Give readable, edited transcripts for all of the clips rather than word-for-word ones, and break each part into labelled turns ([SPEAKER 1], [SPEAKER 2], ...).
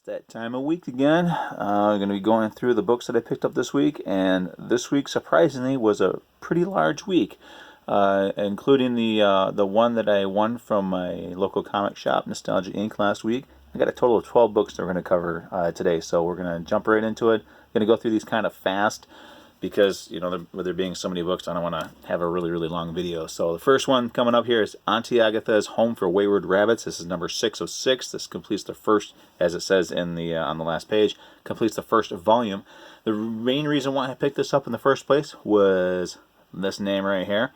[SPEAKER 1] That time of week again. I'm going to be going through the books that I picked up this week, and this week, surprisingly, was a pretty large week, including the one that I won from my local comic shop, Nostalgia Inc. last week. I got a total of 12 books that we're going to cover today, so we're going to jump right into it. I'm going to go through these kind of fast because, with there being so many books, I don't want to have a really, really long video. So the first one coming up here is Auntie Agatha's Home for Wayward Rabbits. This is number 6 of 6. This completes the first, as it says in the on the last page, completes the first volume. The main reason why I picked this up in the first place was this name right here.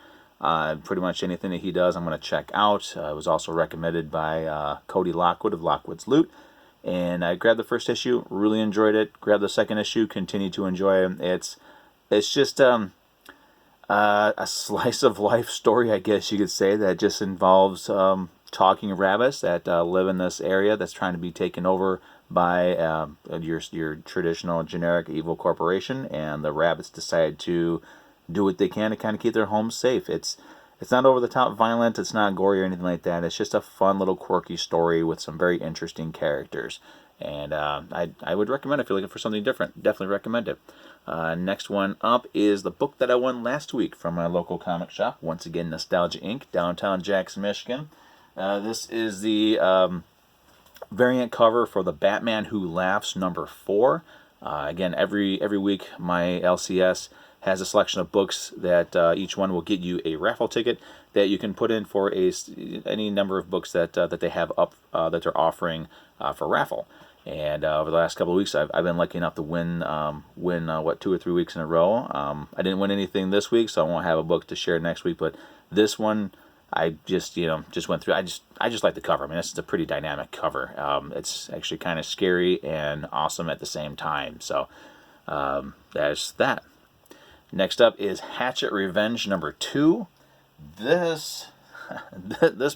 [SPEAKER 1] Pretty much anything that he does, I'm going to check out. It was also recommended by Cody Lockwood of Lockwood's Loot. And I grabbed the first issue, really enjoyed it. Grabbed the second issue, continued to enjoy it. It's just a slice of life story, I guess you could say, that just involves talking rabbits that live in this area that's trying to be taken over by your traditional generic evil corporation, and the rabbits decide to do what they can to kind of keep their homes safe. It's not over the top violent, it's not gory or anything like that. It's just a fun little quirky story with some very interesting characters. And I would recommend it if you're looking for something different. Definitely recommend it. Next one up is the book that I won last week from my local comic shop. Once again, Nostalgia Inc., downtown Jackson, Michigan. This is the variant cover for the Batman Who Laughs number 4. Again, every week my LCS has a selection of books that each one will get you a raffle ticket that you can put in for any number of books that they have up that they're offering for raffle. And over the last couple of weeks, I've been lucky enough to win 2 or 3 weeks in a row. I didn't win anything this week, so I won't have a book to share next week. But this one, I just went through. I just like the cover. I mean, it's a pretty dynamic cover. It's actually kind of scary and awesome at the same time. So there's that. Next up is Hatchet Revenge number 2. This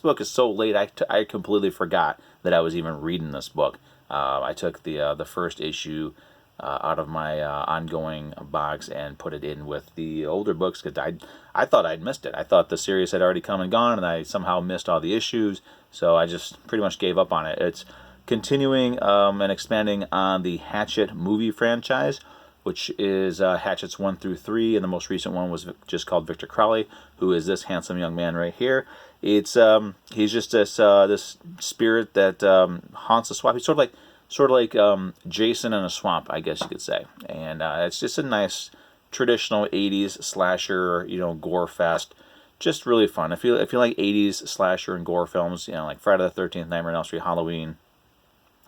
[SPEAKER 1] book is so late, I completely forgot that I was even reading this book. I took the first issue out of my ongoing box and put it in with the older books because I thought I'd missed it. I thought the series had already come and gone, and I somehow missed all the issues, so I just pretty much gave up on it. It's continuing and expanding on the Hatchet movie franchise, which is Hatchets 1 through 3, and the most recent one was just called Victor Crowley, who is this handsome young man right here. It's he's just this spirit that haunts the swamp. He's sort of like Jason in a swamp, I guess you could say. And it's just a nice traditional 80s slasher, gore fest. Just really fun. If you like 80s slasher and gore films, like Friday the 13th, Nightmare on Elm Street, Halloween,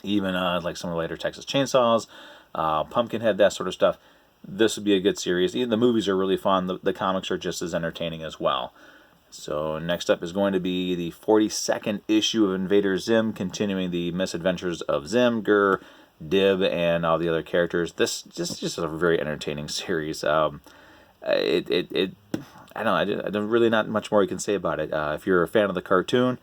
[SPEAKER 1] even like some of the later Texas Chainsaws, Pumpkinhead, that sort of stuff, this would be a good series. Even the movies are really fun. The comics are just as entertaining as well. So next up is going to be the 42nd issue of Invader Zim, continuing the misadventures of Zim, Gur, Dib, and all the other characters. This just is a very entertaining series. I don't really not much more you can say about it. If you're a fan of the cartoon,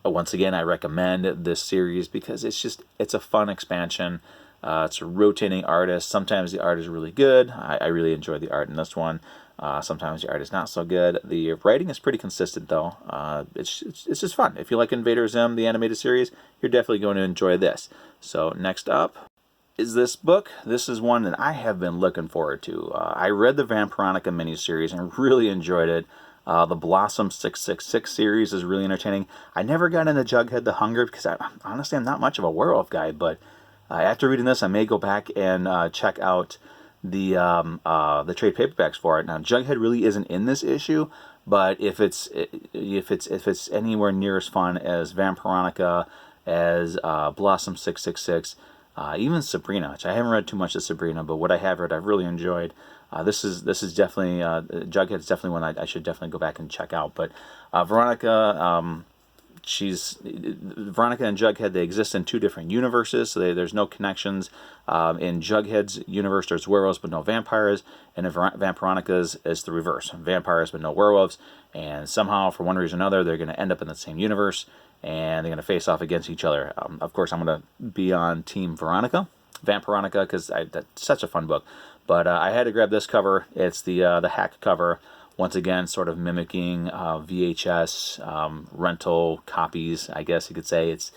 [SPEAKER 1] once again, I recommend this series because it's a fun expansion. It's a rotating artist. Sometimes the art is really good. I really enjoy the art in this one. Sometimes the art is not so good. The writing is pretty consistent, though. It's just fun. If you like Invader Zim, the animated series, you're definitely going to enjoy this. So next up is this book. This is one that I have been looking forward to. I read the Vampironica miniseries and really enjoyed it. The Blossom 666 series is really entertaining. I never got into Jughead the Hunger because honestly I'm not much of a werewolf guy, but after reading this, I may go back and check out the trade paperbacks for it. Now, Jughead really isn't in this issue, but if it's anywhere near as fun as Vampironica, as Blossom 666, even Sabrina, which I haven't read too much of Sabrina, but what I have read, I've really enjoyed. This is definitely Jughead is definitely one I should definitely go back and check out. But Veronica. Veronica and Jughead, they exist in 2 different universes, so there's no connections. In Jughead's universe, there's werewolves but no vampires, and in Vampironica's, it's the reverse. Vampires but no werewolves, and somehow, for one reason or another, they're going to end up in the same universe, and they're going to face off against each other. Of course, I'm going to be on Team Vampironica, because that's such a fun book. But I had to grab this cover. It's the hack cover. Once again, sort of mimicking VHS rental copies, I guess you could say. It's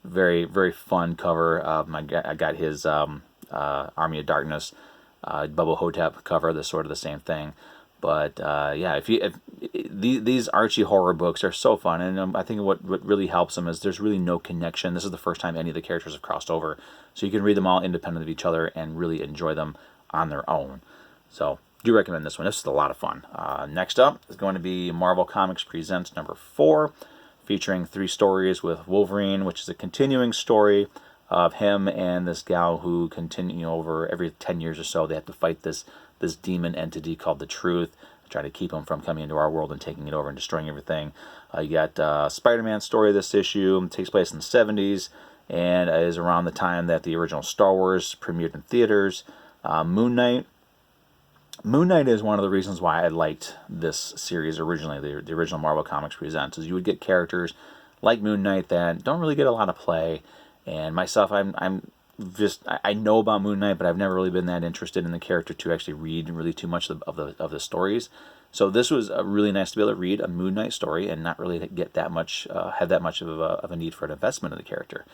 [SPEAKER 1] very, very fun cover. I got his Army of Darkness Bubba Hotep cover. That's sort of the same thing. But yeah, if these Archie horror books are so fun, and I think what really helps them is there's really no connection. This is the first time any of the characters have crossed over, so you can read them all independent of each other and really enjoy them on their own. So do recommend this one. This is a lot of fun. Next up is going to be Marvel Comics Presents number 4, featuring 3 stories with Wolverine, which is a continuing story of him and this gal who continue over every 10 years or so. They have to fight this demon entity called the Truth, try to keep him from coming into our world and taking it over and destroying everything. You got Spider-Man story this issue. It takes place in the 70s and is around the time that the original Star Wars premiered in theaters. Moon Knight. Moon Knight is one of the reasons why I liked this series originally, the original Marvel Comics Presents, is you would get characters like Moon Knight that don't really get a lot of play. And myself, I know about Moon Knight, but I've never really been that interested in the character to actually read really too much of the stories. So this was really nice to be able to read a Moon Knight story and not really get that much have that much of a need for an investment in the character.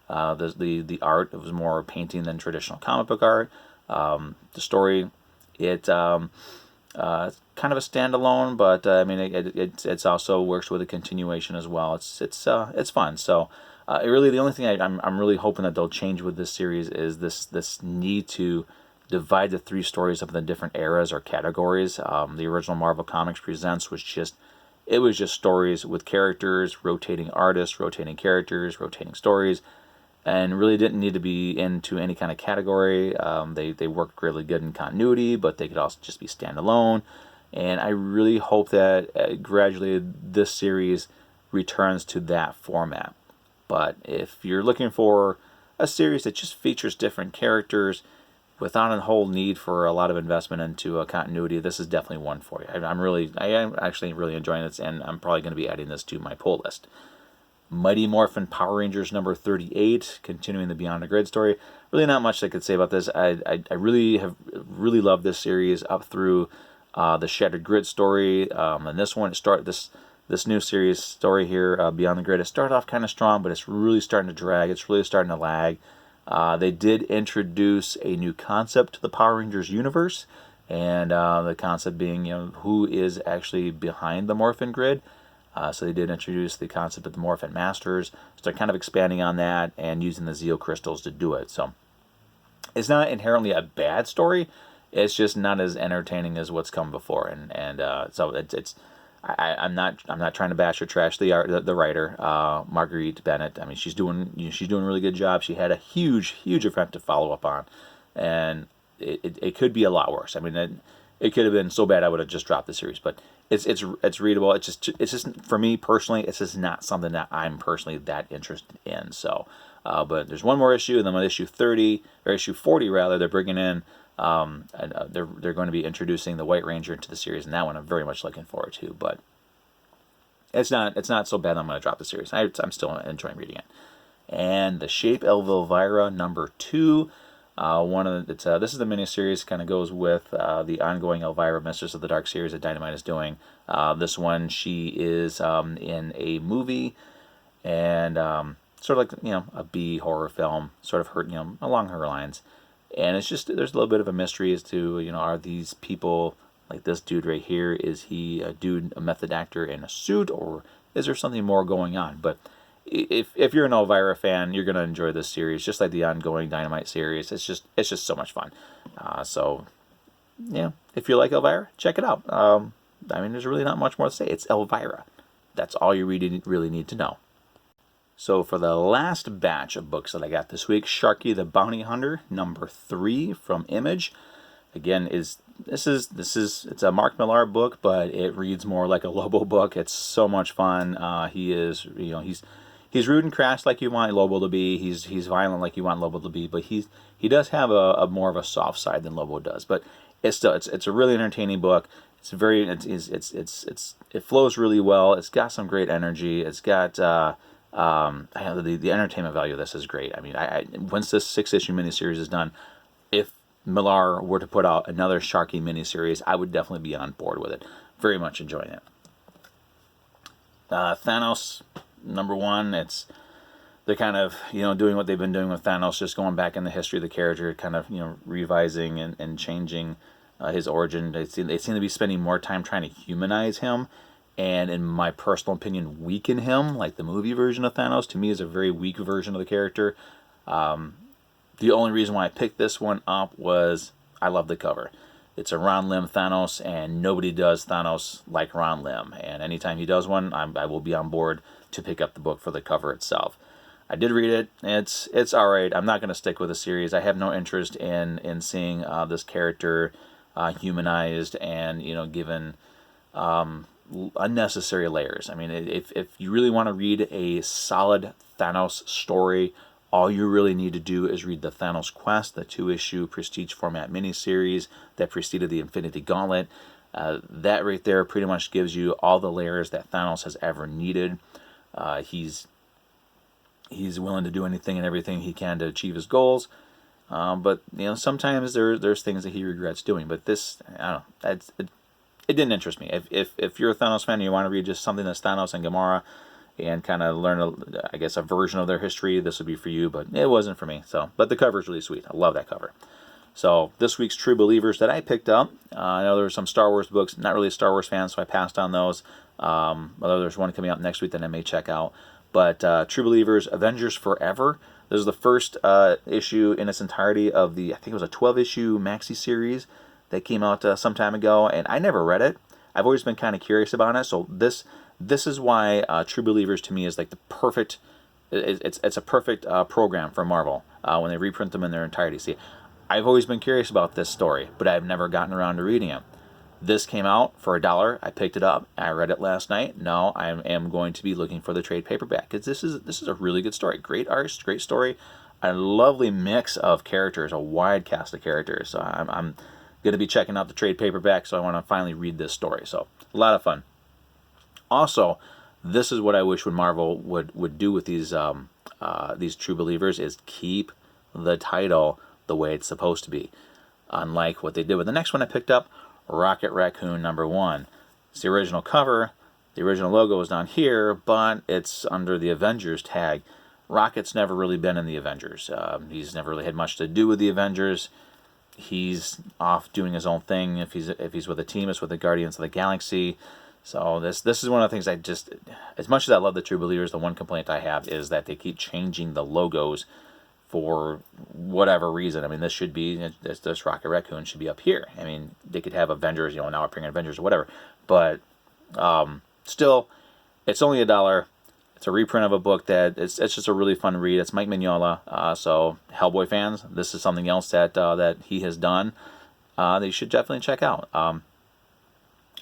[SPEAKER 1] The art, it was more painting than traditional comic book art. The story, it's kind of a standalone, but I mean it's also works with a continuation as well. It's fun. So. Really, the only thing I'm really hoping that they'll change with this series is this need to divide the 3 stories up into different eras or categories. The original Marvel Comics Presents was just stories with characters, rotating artists, rotating characters, rotating stories, and really didn't need to be into any kind of category. They worked really good in continuity, but they could also just be standalone. And I really hope that gradually this series returns to that format. But if you're looking for a series that just features different characters without a whole need for a lot of investment into a continuity, this is definitely one for you. I am actually really enjoying this, and I'm probably going to be adding this to my pull list. Mighty Morphin Power Rangers number 38, continuing the Beyond the Grid story. Really not much I could say about this. I really loved this series up through the Shattered Grid story, and this new series story here, Beyond the Grid, it started off kind of strong, but it's really starting to drag. It's really starting to lag. They did introduce a new concept to the Power Rangers universe, and the concept being, who is actually behind the Morphin Grid. So they did introduce the concept of the Morphin Masters. So they're kind of expanding on that and using the Zeo crystals to do it. So it's not inherently a bad story. It's just not as entertaining as what's come before, and so I'm not trying to bash or trash the writer, Marguerite Bennett. I mean, she's doing a really good job. She had a huge event to follow up on, and it could be a lot worse. I mean, it could have been so bad I would have just dropped the series. But it's readable. It's just for me personally, it's just not something that I'm personally that interested in. So, but there's one more issue, and then on issue 30 or issue 40 rather, they're bringing in. They're going to be introducing the White Ranger into the series, and that one I'm very much looking forward to. But it's not so bad. I'm going to drop the series. I'm still enjoying reading it. And The Shape of Elvira number 2. This is the miniseries. Kind of goes with the ongoing Elvira Mistress of the Dark series that Dynamite is doing. This one, she is in a movie, and sort of like a B horror film, sort of along her lines. And it's just, there's a little bit of a mystery as to, are these people, like this dude right here, is he a method actor in a suit, or is there something more going on? But if you're an Elvira fan, you're going to enjoy this series, just like the ongoing Dynamite series. It's just so much fun. So, yeah, if you like Elvira, check it out. I mean, there's really not much more to say. It's Elvira. That's all you really need to know. So for the last batch of books that I got this week, Sharky the Bounty Hunter, number 3 from Image. Again, it's a Mark Millar book, but it reads more like a Lobo book. It's so much fun. He's rude and crass like you want Lobo to be. He's violent like you want Lobo to be, but he does have a more of a soft side than Lobo does. But it's a really entertaining book. It flows really well. It's got some great energy. It's got the entertainment value of this is great. I mean, once this 6-issue miniseries is done, if Millar were to put out another Sharky miniseries, I would definitely be on board with it. Very much enjoying it. Thanos, number 1. It's they're kind of, doing what they've been doing with Thanos, just going back in the history of the character, kind of, revising and changing his origin. They seem to be spending more time trying to humanize him, and in my personal opinion, weaken him. Like the movie version of Thanos, to me, is a very weak version of the character. The only reason why I picked this one up was I love the cover. It's a Ron Lim Thanos, and nobody does Thanos like Ron Lim. And anytime he does one, I will be on board to pick up the book for the cover itself. I did read it. It's all right. I'm not going to stick with the series. I have no interest in seeing this character humanized and given unnecessary layers. I mean, if you really want to read a solid Thanos story, all you really need to do is read the Thanos Quest, the 2-issue prestige format miniseries that preceded the Infinity Gauntlet. That right there pretty much gives you all the layers that Thanos has ever needed. He's willing to do anything and everything he can to achieve his goals. But sometimes there's things that he regrets doing. But this, I don't know, it didn't interest me. If you're a Thanos fan and you want to read just something that's Thanos and Gamora and kind of learn, a version of their history, this would be for you. But it wasn't for me. But the cover is really sweet. I love that cover. So this week's True Believers that I picked up, I know there were some Star Wars books. Not really a Star Wars fan, so I passed on those. Although there's one coming out next week that I may check out. But True Believers, Avengers Forever. This is the first issue in its entirety of I think it was a 12-issue maxi series that came out some time ago, and I never read it. I've always been kind of curious about it. So this is why True Believers to me is like the perfect. It's a perfect program for Marvel when they reprint them in their entirety. See, I've always been curious about this story, but I've never gotten around to reading it. This came out for $1. I picked it up. I read it last night. Now I am going to be looking for the trade paperback because this is a really good story. Great art, great story, a lovely mix of characters, a wide cast of characters. So I'm going to be checking out the trade paperback. So I want to finally read this story. So a lot of fun. Also, this is what I wish Marvel would do with these True Believers is keep the title the way it's supposed to be, unlike what they did with the next one I picked up. Rocket Raccoon #1. It's the original cover. The original logo is down here, but it's under the Avengers tag. Rocket's never really been in the Avengers. He's never really had much to do with the Avengers. He's off doing his own thing. If he's with a team, it's with the Guardians of the Galaxy. So this is one of the things I just, as much as I love the True Believers, the one complaint I have is that they keep changing the logos for whatever reason. I mean, this Rocket Raccoon should be up here. I mean, they could have Avengers, now we're bringing Avengers or whatever. But still, it's only $1. It's a reprint of a book that it's just a really fun read. It's Mike Mignola. So Hellboy fans, this is something else that he has done that you should definitely check out.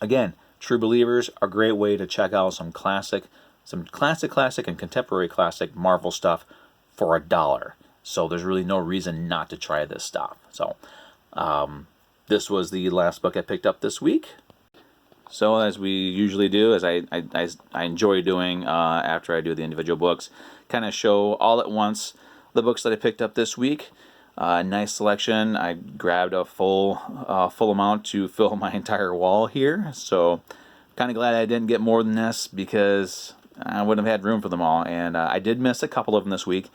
[SPEAKER 1] Again, True Believers are a great way to check out some classic and contemporary classic Marvel stuff for $1. So there's really no reason not to try this stuff. So this was the last book I picked up this week. So as we usually do, as I enjoy doing after I do the individual books, kind of show all at once the books that I picked up this week. Nice selection. I grabbed a full amount to fill my entire wall here. So kind of glad I didn't get more than this because I wouldn't have had room for them all. And I did miss a couple of them this week.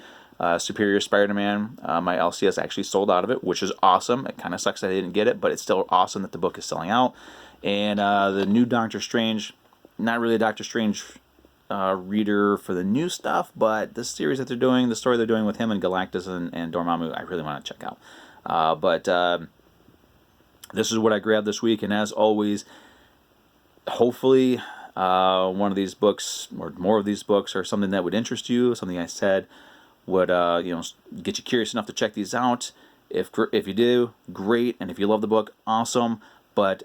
[SPEAKER 1] Superior Spider-Man, my LCS actually sold out of it, which is awesome. It kind of sucks that I didn't get it, but it's still awesome that the book is selling out. And the new Doctor Strange, not really a Doctor Strange reader for the new stuff, but the series that they're doing, the story they're doing with him and Galactus and Dormammu, I really want to check out. But this is what I grabbed this week, and as always, hopefully one of these books or more of these books are something that would interest you, something I said would get you curious enough to check these out. If you do, great, and if you love the book, awesome. But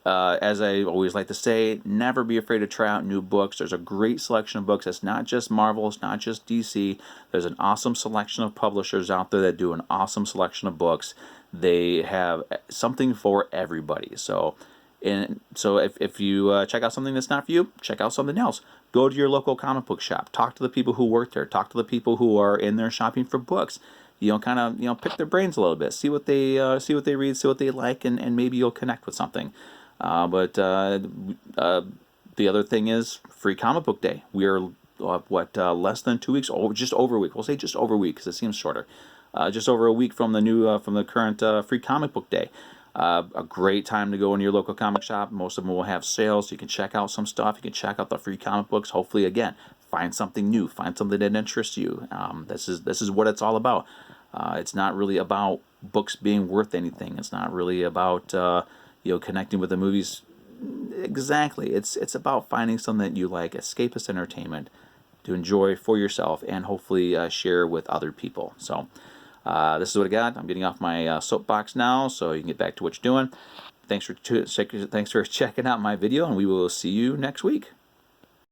[SPEAKER 1] as I always like to say, never be afraid to try out new books. There's a great selection of books. It's not just Marvel, it's not just DC. There's an awesome selection of publishers out there that do an awesome selection of books. They have something for everybody. So if you check out something that's not for you, check out something else. Go to your local comic book shop. Talk to the people who work there. Talk to the people who are in there shopping for books. Kind of pick their brains a little bit. See what they read, see what they like, and maybe you'll connect with something. But the other thing is Free Comic Book Day. We are less than 2 weeks, or just over a week. We'll say just over a week because it seems shorter. Just over a week from the new from the current free comic book day. A great time to go into your local comic shop. Most of them will have sales. You can check out some stuff. You can check out the free comic books. Hopefully, again, find something new. Find something that interests you. This is what it's all about. It's not really about books being worth anything. It's not really about connecting with the movies. Exactly. It's about finding something that you like, escapist entertainment, to enjoy for yourself and hopefully share with other people. So this is what I got. I'm getting off my soapbox now, so you can get back to what you're doing. Thanks for checking out my video, and we will see you next week.